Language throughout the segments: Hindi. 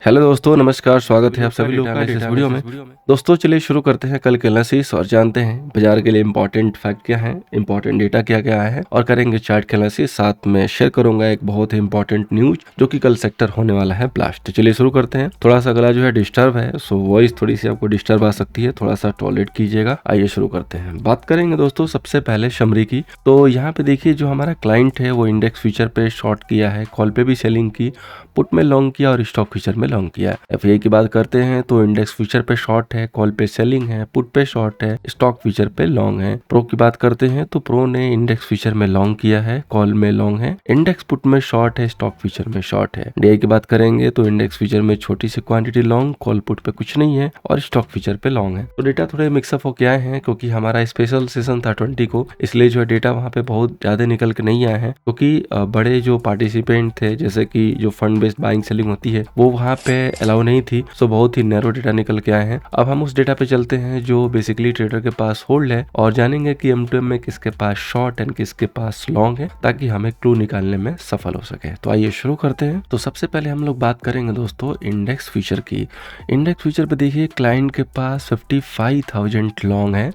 हेलो दोस्तों, नमस्कार। स्वागत है आप सभी लोग का इस वीडियो में। दोस्तों चलिए शुरू करते हैं कल के एनालिसिस और जानते हैं बाजार के लिए इंपॉर्टेंट फैक्ट क्या है, इंपॉर्टेंट डेटा क्या क्या है और करेंगे चार्ट के एनालिसिस। साथ में शेयर करूंगा एक बहुत ही इंपॉर्टेंट न्यूज जो कि कल सेक्टर होने वाला है ब्लास्ट। तो चलिए शुरू करते हैं। थोड़ा सा गला जो है डिस्टर्ब है, सो वॉइस थोड़ी सी आपको डिस्टर्ब आ सकती है, थोड़ा सा टॉलरेट कीजिएगा। आइए शुरू करते हैं। बात करेंगे दोस्तों सबसे पहले शमरी की। तो यहाँ पे देखिए जो हमारा क्लाइंट है वो इंडेक्स फ्यूचर पे शॉर्ट किया है, कॉल पे भी सेलिंग की, पुट में लॉन्ग किया और स्टॉक फ्यूचर में लॉन्ग किया। एफआईआई की बात करते हैं तो इंडेक्स फ्यूचर पे शॉर्ट है, कॉल पे सेलिंग है, पुट पे शॉर्ट है, स्टॉक फ्यूचर पे लॉन्ग है। प्रो की बात करते हैं तो प्रो ने इंडेक्स फ्यूचर में लॉन्ग किया है, कॉल में लॉन्ग है, इंडेक्स पुट में शॉर्ट है, स्टॉक फ्यूचर में शॉर्ट है। डीआई की बात करेंगे तो इंडेक्स फ्यूचर में छोटी सी क्वांटिटी लॉन्ग, कॉल पुट पे कुछ नहीं है और स्टॉक फ्यूचर पे लॉन्ग है। तो डेटा थोड़े मिक्सअप होके आए हैं क्योंकि हमारा स्पेशल सेशन था 20 को, इसलिए जो है डेटा वहाँ पे बहुत ज्यादा निकल के नहीं आए हैं क्योंकि बड़े जो पार्टिसिपेंट थे जैसे कि जो फंड बेस्ड बाइंग सेलिंग होती है वो वहाँ पे अलाउ नहीं थी। सो बहुत ही नैरो डेटा निकल के आए हैं। अब हम उस डेटा पे चलते हैं जो बेसिकली ट्रेडर के पास होल्ड है और जानेंगे कि एम2एम में किसके पास शॉर्ट एंड किसके पास लॉन्ग है ताकि हमें क्लू निकालने में सफल हो सके। तो आइए शुरू करते हैं। तो सबसे पहले हम लोग बात करेंगे दोस्तों इंडेक्स फ्यूचर की। इंडेक्स फ्यूचर पे देखिए क्लाइंट के पास 55,000 लॉन्ग है,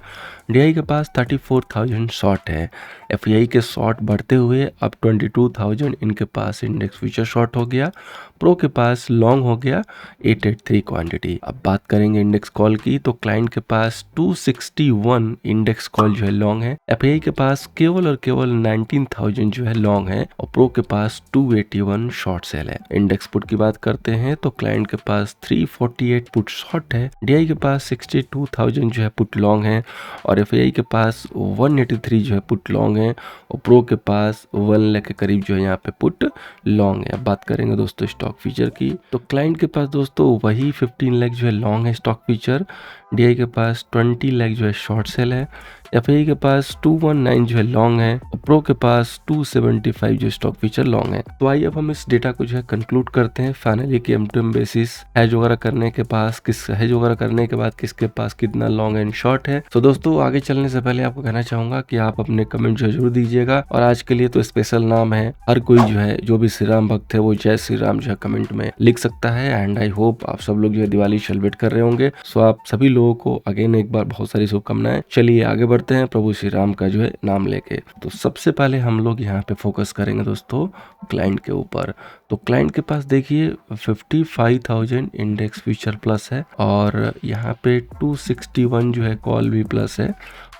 डीआई के पास 34,000 शॉर्ट है। एफआईआई के शॉर्ट बढ़ते हुए अब 22,000 इनके पास इंडेक्स फ्यूचर शॉर्ट हो गया। प्रो के पास लॉन्ग हो गया 883 क्वांटिटी। अब बात करेंगे इंडेक्स कॉल की तो क्लाइंट के पास 261 इंडेक्स कॉल जो है लॉन्ग है। एफआईआई के पास केवल और केवल 19,000 जो है लॉन्ग है और प्रो के पास 281 शॉर्ट सेल है। इंडेक्स पुट की बात करते हैं तो क्लाइंट के पास 348 पुट शॉर्ट है, डीआई के पास 62,000 जो है पुट लॉन्ग है और एफआईआई के पास 183 जो है पुट लॉन्ग है और प्रो के पास 1 लाख के करीब जो है यहाँ पे पुट लॉन्ग है। अब बात करेंगे दोस्तों स्टॉक फीचर की तो क्लाइंट के पास दोस्तों वही 15 लाख जो है लॉन्ग है स्टॉक फीचर, डीआई के पास 20 लाख जो है शॉर्ट सेल है, एफआईआई के पास 219 जो है लॉन्ग है और प्रो के पास 275 जो स्टॉक फीचर लॉन्ग है। तो आइए अब हम इस डेटा को जो है कंक्लूड करते हैं फाइनली कि एम2एम बेसिस हेज वगैरह करने के पास हेज वगैरह करने के बाद किसके पास कितना लॉन्ग एंड शॉर्ट है। तो दोस्तों आगे चलने से पहले आपको कहना चाहूंगा कि आप अपने कमेंट जो जरूर दीजिएगा और आज के लिए तो स्पेशल नाम है, हर कोई जो है जो भी श्री राम भक्त है वो जय श्री राम जो है कमेंट में लिख सकता है। एंड आई होप आप सब लोग जो है दिवाली सेलिब्रेट कर रहे होंगे। सो आप सभी लोगों को अगेन एक बार बहुत सारी शुभकामनाएं। चलिए आगे बढ़ते हैं प्रभु श्री राम का जो है नाम लेके। तो सबसे पहले हम लोग यहाँ पे फोकस करेंगे दोस्तों क्लाइंट के ऊपर। तो क्लाइंट के पास देखिए 55,000 इंडेक्स फ्यूचर प्लस है और यहाँ पे 261 जो है कॉल भी प्लस है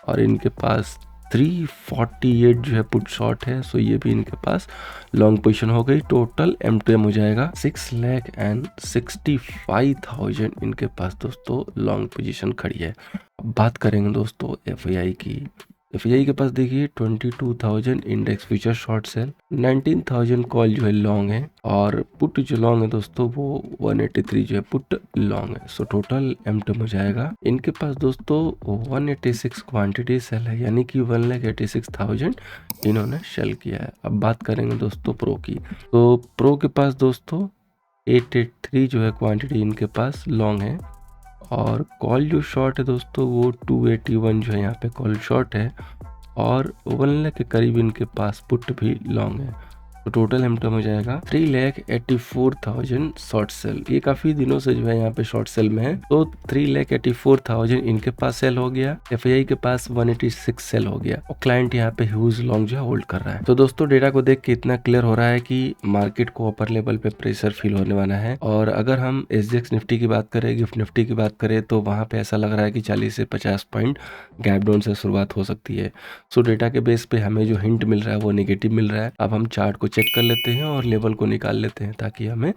और इनके पास 348 जो है पुट शॉर्ट है। सो ये भी इनके पास लॉन्ग पोजीशन हो गई। टोटल एम2एम हो जाएगा 6,65,000 इनके पास दोस्तों लॉन्ग पोजीशन खड़ी है। अब बात करेंगे दोस्तों एफआईआई की। एफआईआई के पास देखिए 22,000 index future short cell, 19,000 call जो है लॉन्ग है और पुट जो लॉन्ग है दोस्तों वो 183 जो है पुट लॉन्ग है। सो टोटल एम2एम हो जाएगा इनके पास दोस्तों 186 क्वांटिटी सेल है, यानी कि 1,86,000 इन्होंने सेल किया है। अब बात करेंगे दोस्तों प्रो की। तो प्रो के पास दोस्तों 883 जो है क्वांटिटी इनके पास लॉन्ग है और कॉल जो शॉर्ट है दोस्तों वो 281 जो है यहाँ पे कॉल शॉर्ट है और 1 लाख के करीब इनके पास पुट भी लॉन्ग है। तो टोटल एम2एम हो जाएगा 3,84,000 शॉर्ट सेल। ये काफी दिनों से जो है यहाँ पे शॉर्ट सेल में है। तो 3,84,000 इनके पास सेल हो गया, एफआईआई के पास 186 सेल हो गया और क्लाइंट यहाँ पे ह्यूज लॉन्ग जो है होल्ड कर रहा है। तो दोस्तों डेटा को देख के इतना क्लियर हो रहा है कि मार्केट को अपर लेवल पे प्रेशर फील होने वाला है। और अगर हम एसजीएक्स निफ्टी की बात करें, गिफ्ट निफ्टी की बात करें तो वहां पे ऐसा लग रहा है कि 40 से 50 पॉइंट गैप डाउन से शुरुआत हो सकती है। सो डेटा के बेस पे हमें जो हिंट मिल रहा है वो नेगेटिव मिल रहा है। अब हम चार्ट को चेक कर लेते हैं और लेवल को निकाल लेते हैं ताकि हमें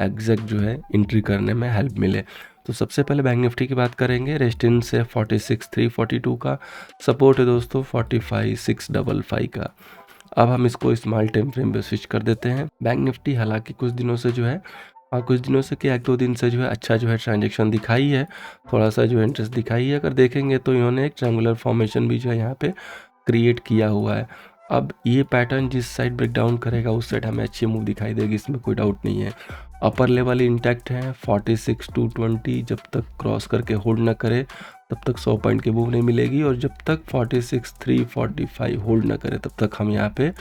एग्जैक्ट जो है एंट्री करने में हेल्प मिले। तो सबसे पहले बैंक निफ्टी की बात करेंगे। रेजिस्टेंस है 46,342 का, सपोर्ट है दोस्तों 45,655 का। अब हम इसको स्मॉल टाइम फ्रेम पे स्विच कर देते हैं। बैंक निफ्टी हालांकि कुछ दिनों से जो है कुछ दिनों से क्या 1-2 दिन से जो है अच्छा जो है ट्रांजेक्शन दिखाई है, थोड़ा सा जो इंटरेस्ट दिखाई है। अगर देखेंगे तो इन्होंने एक ट्रायंगुलर फॉर्मेशन भी जो है यहाँ पे क्रिएट किया हुआ है। अब ये पैटर्न जिस साइड ब्रेक डाउन करेगा उस साइड हमें अच्छी मूव दिखाई देगी, इसमें कोई डाउट नहीं है। अपर लेवल इंटैक्ट है 46,220, जब तक क्रॉस करके होल्ड ना करे तब तक 100 पॉइंट की मूव नहीं मिलेगी और जब तक 46,345 होल्ड ना करे तब तक हम यहाँ पे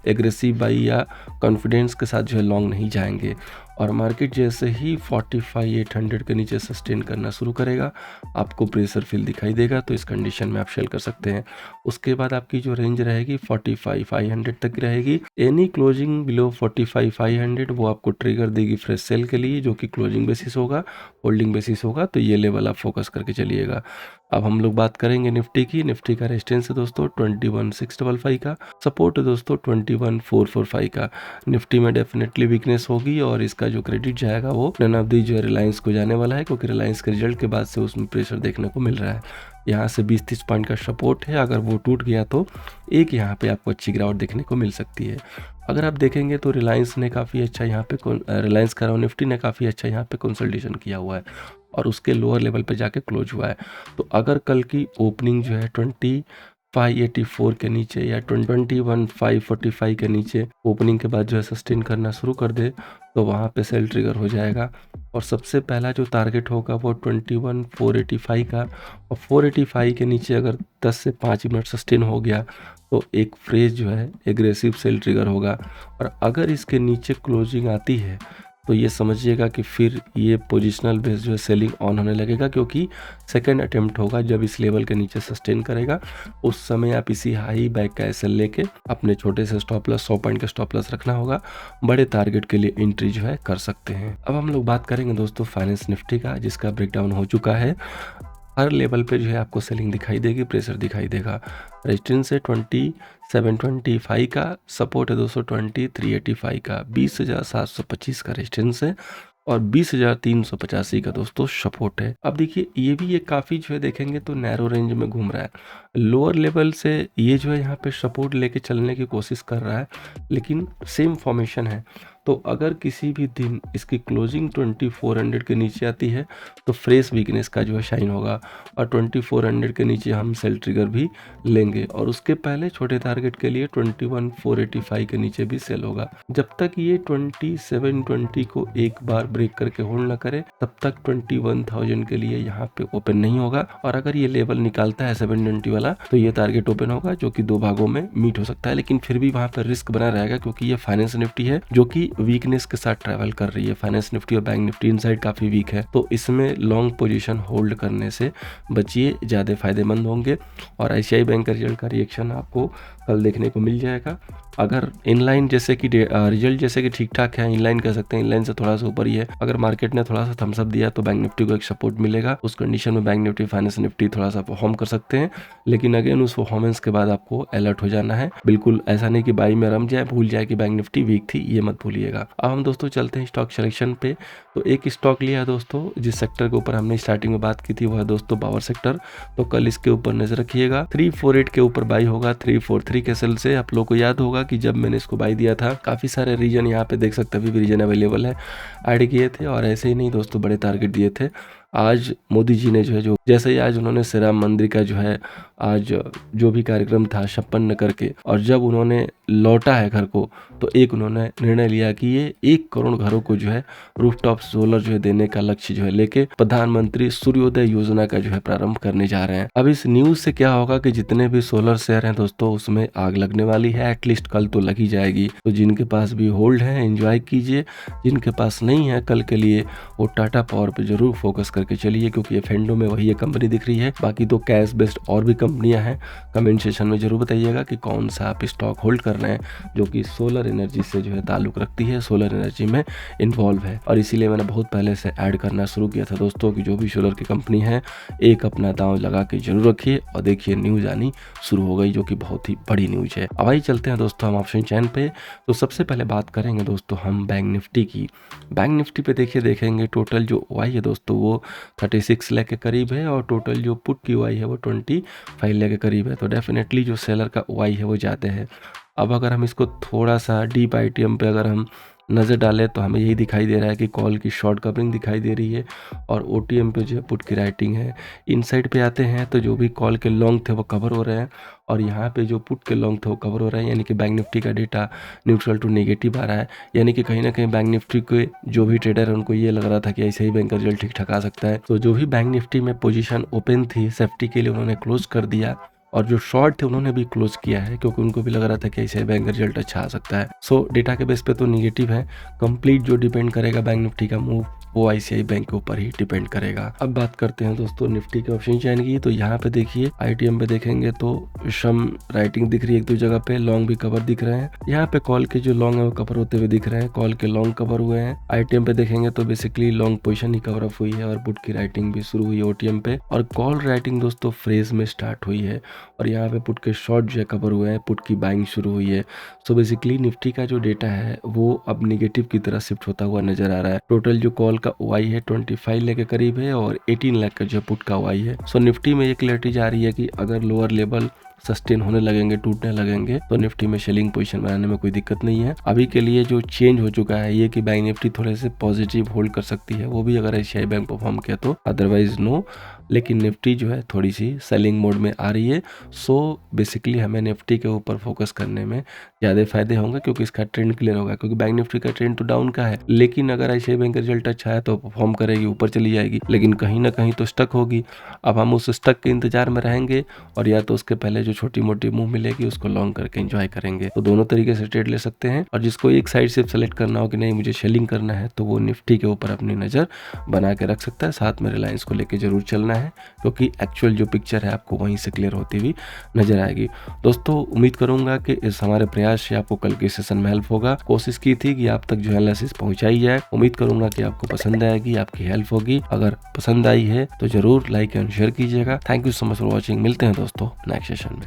एग्रेसिव बाई या कॉन्फिडेंस के साथ जो है लॉन्ग नहीं जाएंगे। और मार्केट जैसे ही 45,800 के नीचे सस्टेन करना शुरू करेगा, आपको प्रेशर फील दिखाई देगा, तो इस कंडीशन में आप सेल कर सकते हैं। उसके बाद आपकी जो रेंज रहेगी 45,500 तक की रहेगी। एनी क्लोजिंग बिलो 45,500 वो आपको ट्रिगर देगी फ्रेश सेल के लिए, जो कि क्लोजिंग बेसिस होगा, होल्डिंग बेसिस होगा, तो ये लेवल आप फोकस करके चलिएगा। अब हम लोग बात करेंगे निफ्टी की। निफ्टी का रेजिस्टेंस है दोस्तों 21,655 का, सपोर्ट है दोस्तों 21,445 का। निफ्टी में डेफिनेटली वीकनेस होगी और इसका जो क्रेडिट जाएगा वो नन ऑफ दी जो है रिलायंस को जाने वाला है, क्योंकि रिलायंस के रिजल्ट के बाद से उसमें प्रेशर देखने को मिल रहा है। यहाँ से 20-30 पॉइंट का सपोर्ट है, अगर वो टूट गया तो एक यहाँ पे आपको अच्छी गिरावट देखने को मिल सकती है। अगर आप देखेंगे तो रिलायंस ने काफ़ी अच्छा यहाँ पे रिलायंस का निफ्टी ने काफ़ी अच्छा यहाँ पे कंसल्टेशन किया हुआ है और उसके लोअर लेवल पे जाके क्लोज हुआ है। तो अगर कल की ओपनिंग जो है 20,584 के नीचे या 21,545 के नीचे ओपनिंग के बाद जो है सस्टेन करना शुरू कर दे, तो वहाँ पे सेल ट्रिगर हो जाएगा। और सबसे पहला जो टारगेट होगा वो 21,485 का, और 485 के नीचे अगर 10 से 5 मिनट सस्टेन हो गया तो एक फ्रेज जो है एग्रेसिव सेल ट्रिगर होगा। और अगर इसके नीचे क्लोजिंग आती है तो ये समझिएगा कि फिर ये पोजिशनल बेस जो है सेलिंग ऑन होने लगेगा, क्योंकि सेकंड अटेम्प्ट होगा जब इस लेवल के नीचे सस्टेन करेगा। उस समय आप इसी हाई बैक का एसएल लेके अपने छोटे से स्टॉप लॉस 100 पॉइंट का स्टॉप लॉस रखना होगा, बड़े टारगेट के लिए एंट्री जो है कर सकते हैं। अब हम लोग बात करेंगे दोस्तों फाइनेंस निफ्टी का, जिसका ब्रेकडाउन हो चुका है। हर लेवल पे जो है आपको सेलिंग दिखाई देगी, प्रेशर दिखाई देगा। रेजिस्टेंस है 2725 का, सपोर्ट है 22385 का, 20,725 का रेजिस्टेंस है और 20,385 का दोस्तों सपोर्ट है। अब देखिए ये भी ये काफ़ी जो है देखेंगे तो नैरो रेंज में घूम रहा है। लोअर लेवल से ये जो है यहाँ पे सपोर्ट लेके चलने की कोशिश कर रहा है, लेकिन सेम फॉर्मेशन है। तो अगर किसी भी दिन इसकी क्लोजिंग 2400 के नीचे आती है तो फ्रेश वीकनेस का जो है शाइन होगा, और 2400 के नीचे हम सेल ट्रिगर भी लेंगे, और उसके पहले छोटे टारगेट के लिए 21,485 के नीचे भी सेल होगा। जब तक ये 2720 को एक बार ब्रेक करके होल्ड ना करे, तब तक 21,000 के लिए यहाँ पे ओपन नहीं होगा। और अगर ये लेवल निकालता है 720 वाला तो ये टारगेट ओपन होगा, जो कि 2 भागों में मीट हो सकता है, लेकिन फिर भी वहाँ पर रिस्क बना रहेगा, क्योंकि ये फाइनेंस निफ्टी है जो कि वीकनेस के साथ ट्रैवल कर रही है। फाइनेंस निफ्टी और बैंक निफ्टी इनसाइड काफी वीक है, तो इसमें लॉन्ग पोजीशन होल्ड करने से बचिए, ज्यादा फायदेमंद होंगे। और आईसीआई बैंक का रिजल्ट का रिएक्शन आपको कल देखने को मिल जाएगा। अगर इनलाइन जैसे कि रिजल्ट जैसे कि ठीक ठाक है, इनलाइन कह सकते हैं, इनलाइन से थोड़ा सा ऊपर ही है, अगर मार्केट ने थोड़ा सा थम्स अप दिया तो बैंक निफ्टी को एक सपोर्ट मिलेगा। उस कंडीशन में बैंक निफ्टी फाइनेंस निफ्टी थोड़ा सा परफॉर्म कर सकते हैं, लेकिन अगेन उस परफॉर्मेंस के बाद आपको अलर्ट हो जाना है। बिल्कुल ऐसा नहीं कि बाई में रम जाए, भूल जाए कि बैंक निफ्टी वीक थी, ये मत भूलिएगा। अब हम दोस्तों चलते हैं स्टॉक सिलेक्शन पे। तो एक स्टॉक लिया दोस्तों जिस सेक्टर के ऊपर हमने स्टार्टिंग में बात की थी, वो है दोस्तों पावर सेक्टर। तो कल इसके ऊपर नजर रखिएगा। 348 के ऊपर बाई होगा 343 के सेल से। आप लोग को याद होगा कि जब मैंने इसको बाई दिया था, काफी सारे रीजन यहाँ पे देख सकते हैं, अभी भी रीजन अवेलेबल है, ऐड किए थे, और ऐसे ही नहीं दोस्तों बड़े टारगेट दिए थे। आज मोदी जी ने जो है, जो जैसे ही आज उन्होंने श्री राम मंदिर का जो है आज जो भी कार्यक्रम था संपन्न करके, और जब उन्होंने लौटा है घर को, तो एक उन्होंने निर्णय लिया कि ये 1 करोड़ घरों को जो है रूफटॉप सोलर जो है देने का लक्ष्य जो है लेके प्रधानमंत्री सूर्योदय योजना का जो है प्रारंभ करने जा रहे हैं। अब इस न्यूज से क्या होगा कि जितने भी सोलर शेयर हैं दोस्तों, उसमें आग लगने वाली है, एटलीस्ट कल तो लगी जाएगी। तो जिनके पास भी होल्ड है एंजॉय कीजिए, जिनके पास नहीं है कल के लिए वो टाटा पावर पे जरूर फोकस करके चलिए, क्योंकि ये फेंडो में वही एक कंपनी दिख रही है। बाकी तो कैश बेस्ड और भी कंपनियां हैं। कमेंट सेशन में जरूर बताइएगा कि कौन सा आप स्टॉक होल्ड कर रहे हैं जो कि सोलर एनर्जी से जो है ताल्लुक रखती है, सोलर एनर्जी में इन्वॉल्व है। और इसीलिए मैंने बहुत पहले से ऐड करना शुरू किया था दोस्तों कि जो भी सोलर की कंपनी है, एक अपना दांव लगा के जरूर रखिए। और देखिए न्यूज आनी शुरू हो गई, जो कि बहुत ही बड़ी न्यूज है। अब आइए चलते हैं दोस्तों हम ऑप्शन चैन पे। तो सबसे पहले बात करेंगे दोस्तों हम बैंक निफ्टी की। बैंक निफ्टी पे देखिए देखेंगे टोटल जो वाई है दोस्तों वो 36 लाख के करीब है, और टोटल जो पुट की वाई है वो 25 लाख के करीब है। तो डेफिनेटली जो सेलर का वाई है वो ज़्यादा है। अब अगर हम इसको थोड़ा सा डीप आईटीएम पे अगर हम नज़र डालें तो हमें यही दिखाई दे रहा है कि कॉल की शॉर्ट कवरिंग दिखाई दे रही है, और ओटीएम पे जो है पुट की राइटिंग है। इनसाइड पे आते हैं तो जो भी कॉल के लॉन्ग थे वो कवर हो रहे हैं, और यहाँ पे जो पुट के लॉन्ग थे वो कवर हो रहे हैं, यानी कि बैंक निफ्टी का डेटा न्यूट्रल टू नेगेटिव आ रहा है। यानी कि कहीं ना कहीं बैंक निफ्टी के जो भी ट्रेडर है उनको ये लग रहा था कि ऐसे ही बैंक का रिजल्ट ठीक ठाक आ सकता है। तो जो भी बैंक निफ्टी में पोजीशन ओपन थी सेफ्टी के लिए उन्होंने क्लोज कर दिया, और जो शॉर्ट थे उन्होंने भी क्लोज किया है क्योंकि उनको भी लग रहा था कि ICICI बैंक का रिजल्ट अच्छा आ सकता है। सो डेटा के बेस पे तो निगेटिव है, कंप्लीट जो डिपेंड करेगा बैंक निफ्टी का मूव वो ICICI बैंक के ऊपर ही डिपेंड करेगा। अब बात करते हैं दोस्तों निफ्टी के ऑप्शन चैन की। तो यहाँ पे देखिए ITM पे देखेंगे तो सम राइटिंग दिख रही है एक दो जगह पे, लॉन्ग भी कवर दिख रहे हैं। यहाँ पे कॉल के जो लॉन्ग है वो कवर होते हुए दिख रहे हैं, कॉल के लॉन्ग कवर हुए हैं। ITM पे देखेंगे तो बेसिकली लॉन्ग पोजीशन ही कवर अप हुई है और पुट की राइटिंग भी शुरू हुई है OTM पे, और कॉल राइटिंग दोस्तों फ्रेज में स्टार्ट हुई है और यहाँ पे पुट के शॉर्ट जो है कवर हुए हैं, पुट की बाइंग शुरू हुई है। सो बेसिकली निफ्टी का जो डेटा है वो अब निगेटिव की तरफ शिफ्ट होता हुआ नजर आ रहा है। टोटल जो कॉल का OI है 25 लाख के करीब है और 18 लाख का जो पुट का OI है। सो निफ्टी में ये क्लैरिटी जा रही है कि अगर लोअर लेवल सस्टेन होने लगेंगे, टूटने लगेंगे, तो निफ्टी में सेलिंग पोजीशन बनाने में कोई दिक्कत नहीं है। अभी के लिए जो चेंज हो चुका है ये कि बैंक निफ्टी थोड़े से पॉजिटिव होल्ड कर सकती है, वो भी अगर ICICI बैंक परफॉर्म किया तो, अदरवाइज नो। लेकिन निफ्टी जो है थोड़ी सी सेलिंग मोड में आ रही है। सो बेसिकली हमें निफ्टी के ऊपर फोकस करने में ज़्यादा फायदे होंगे क्योंकि इसका ट्रेंड क्लियर होगा, क्योंकि बैंक निफ्टी का ट्रेंड तो डाउन का है, लेकिन अगर ICICI बैंक का रिजल्ट अच्छा है तो परफॉर्म करेगी, ऊपर चली जाएगी, लेकिन कहीं ना कहीं तो स्टक होगी। अब हम उस स्टक के इंतजार में रहेंगे और या तो उसके पहले जो छोटी मोटी मूव मिलेगी उसको लॉन्ग करके एंजॉय करेंगे। तो दोनों तरीके से ट्रेड ले सकते हैं, और जिसको एक साइड से सेलेक्ट करना हो कि नहीं मुझे सेलिंग करना है तो वो निफ्टी के ऊपर अपनी नज़र बना के रख सकता है। साथ में रिलायंस को लेके जरूर चलना है क्योंकि एक्चुअल जो पिक्चर है आपको वहीं से क्लियर होती हुई नजर आएगी। दोस्तों उम्मीद करूंगा कि इस हमारे प्रयास से आपको कल के सेशन में हेल्प होगा। कोशिश की थी कि आप तक जो एनालिसिस पहुंचाई जाए, उम्मीद करूंगा कि आपको पसंद आएगी, आपकी हेल्प होगी। अगर पसंद आई है तो जरूर लाइक एंड शेयर कीजिएगा। Thank you so much for watching. मिलते हैं दोस्तों नेक्स्ट सेशन में।